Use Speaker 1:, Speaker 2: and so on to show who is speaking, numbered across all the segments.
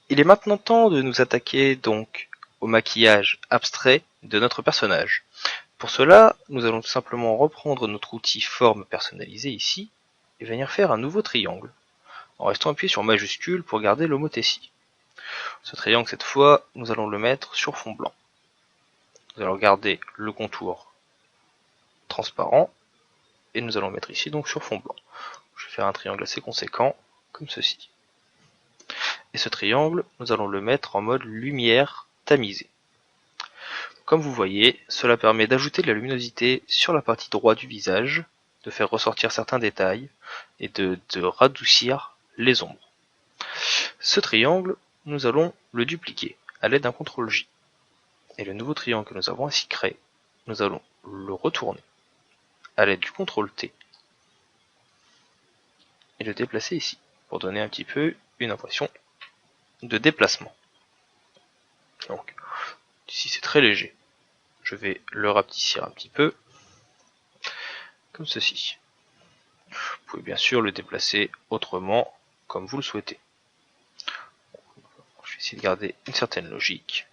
Speaker 1: Il est maintenant temps de nous attaquer donc au maquillage abstrait de notre personnage. Pour cela, nous allons tout simplement reprendre notre outil forme personnalisée ici et venir faire un nouveau triangle, en restant appuyé sur majuscule pour garder l'homothétie. Ce triangle, cette fois, nous allons le mettre sur fond blanc. Nous allons garder le contour transparent et nous allons le mettre ici donc sur fond blanc. Je vais faire un triangle assez conséquent, comme ceci. Et ce triangle, nous allons le mettre en mode lumière tamisée. Comme vous voyez, cela permet d'ajouter de la luminosité sur la partie droite du visage, de faire ressortir certains détails et de radoucir les ombres. Ce triangle, nous allons le dupliquer à l'aide d'un CTRL J. Et le nouveau triangle que nous avons ainsi créé, nous allons le retourner à l'aide du CTRL T et le déplacer ici pour donner un petit peu une impression de déplacement. Donc, ici c'est très léger. Je vais le rapetissir un petit peu, comme ceci. Vous pouvez bien sûr le déplacer autrement, comme vous le souhaitez. Je vais essayer de garder une certaine logique,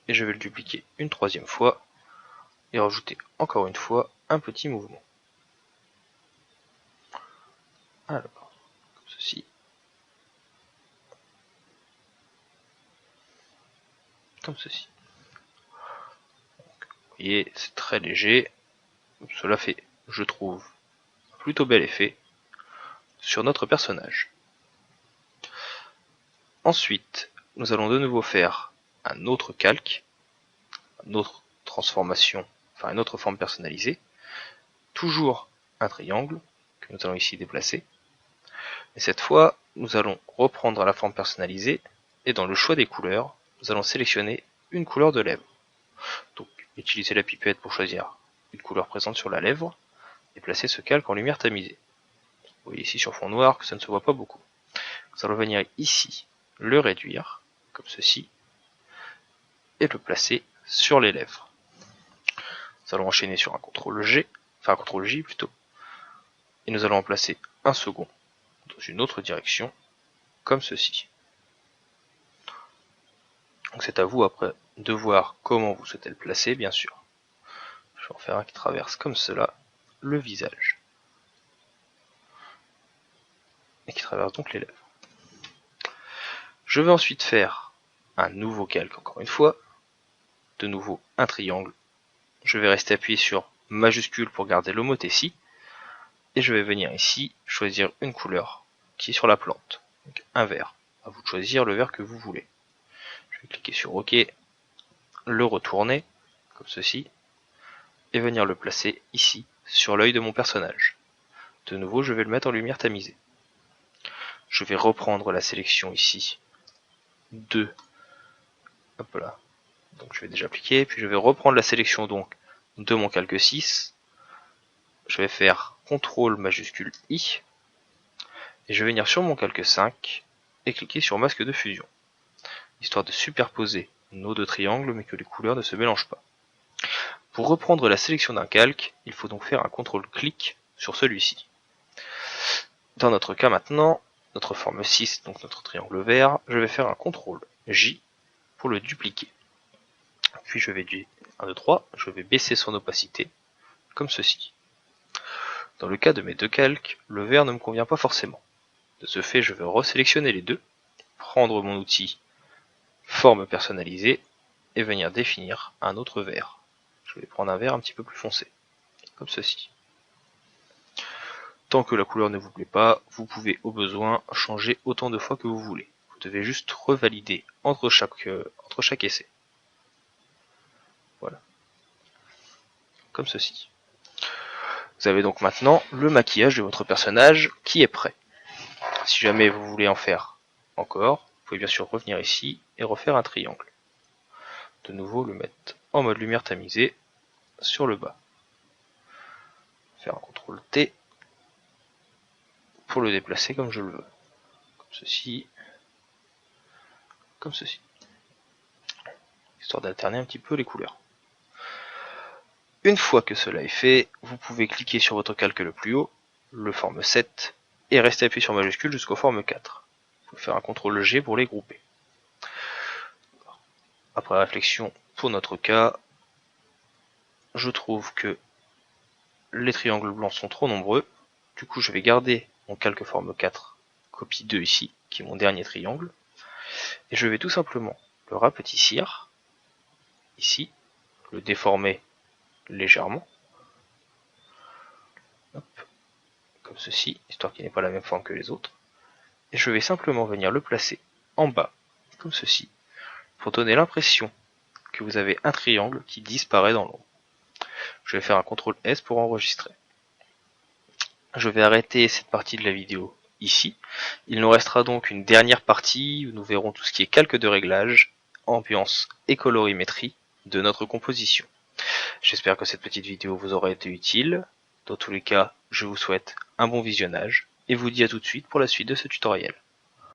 Speaker 1: et je vais le dupliquer une troisième fois, et rajouter encore une fois un petit mouvement. Alors, comme ceci. Comme ceci. Donc, vous voyez, c'est très léger. Cela fait, je trouve, un plutôt bel effet sur notre personnage. Ensuite, nous allons de nouveau faire un autre calque, une autre transformation, enfin une autre forme personnalisée, toujours un triangle que nous allons ici déplacer. Et cette fois, nous allons reprendre la forme personnalisée et dans le choix des couleurs, nous allons sélectionner une couleur de lèvre. Donc, utiliser la pipette pour choisir une couleur présente sur la lèvre et placer ce calque en lumière tamisée. Vous voyez ici sur fond noir que ça ne se voit pas beaucoup. Nous allons venir ici le réduire, comme ceci, et le placer sur les lèvres. Nous allons enchaîner sur un CTRL G, enfin un CTRL J plutôt, et nous allons en placer un second dans une autre direction, comme ceci. Donc c'est à vous après de voir comment vous souhaitez le placer, bien sûr. Je vais en faire un qui traverse comme cela le visage. Et qui traverse donc les lèvres. Je vais ensuite faire un nouveau calque encore une fois. De nouveau un triangle. Je vais rester appuyé sur majuscule pour garder l'homothétie. Et je vais venir ici choisir une couleur qui est sur la plante. Donc un vert. À vous de choisir le vert que vous voulez. Je vais cliquer sur OK, le retourner, comme ceci, et venir le placer ici, sur l'œil de mon personnage. De nouveau, je vais le mettre en lumière tamisée. Je vais reprendre la sélection ici de... Hop là. Donc je vais déjà appliquer, puis je vais reprendre la sélection donc de mon calque 6. Je vais faire CTRL majuscule I, et je vais venir sur mon calque 5, et cliquer sur masque de fusion, histoire de superposer nos deux triangles, mais que les couleurs ne se mélangent pas. Pour reprendre la sélection d'un calque, il faut donc faire un CTRL-clic sur celui-ci. Dans notre cas maintenant, notre forme 6, donc notre triangle vert, je vais faire un CTRL-J pour le dupliquer. Puis je vais dire 1, 2, 3, je vais baisser son opacité, comme ceci. Dans le cas de mes deux calques, le vert ne me convient pas forcément. De ce fait, je vais resélectionner les deux, prendre mon outil forme personnalisée, et venir définir un autre vert. Je vais prendre un vert un petit peu plus foncé, comme ceci. Tant que la couleur ne vous plaît pas, vous pouvez au besoin changer autant de fois que vous voulez. Vous devez juste revalider entre chaque essai. Voilà. Comme ceci. Vous avez donc maintenant le maquillage de votre personnage qui est prêt. Si jamais vous voulez en faire encore, vous pouvez bien sûr revenir ici et refaire un triangle. De nouveau le mettre en mode lumière tamisée sur le bas. Faire un CTRL T pour le déplacer comme je le veux. Comme ceci. Comme ceci. Histoire d'alterner un petit peu les couleurs. Une fois que cela est fait, vous pouvez cliquer sur votre calque le plus haut, le forme 7, et rester appuyé sur majuscule jusqu'au forme 4. Vous pouvez faire un CTRL G pour les grouper. après réflexion, pour notre cas, je trouve que les triangles blancs sont trop nombreux. Du coup, je vais garder mon calque forme 4, copie 2 ici, qui est mon dernier triangle. Et je vais tout simplement le rapetissir, ici, le déformer légèrement. Hop, comme ceci, histoire qu'il n'ait pas la même forme que les autres. Et je vais simplement venir le placer en bas, comme ceci, pour donner l'impression que vous avez un triangle qui disparaît dans l'ombre. Je vais faire un CTRL S pour enregistrer. Je vais arrêter cette partie de la vidéo ici. Il nous restera donc une dernière partie où nous verrons tout ce qui est calque de réglage, ambiance et colorimétrie de notre composition. J'espère que cette petite vidéo vous aura été utile. Dans tous les cas, je vous souhaite un bon visionnage et vous dis à tout de suite pour la suite de ce tutoriel.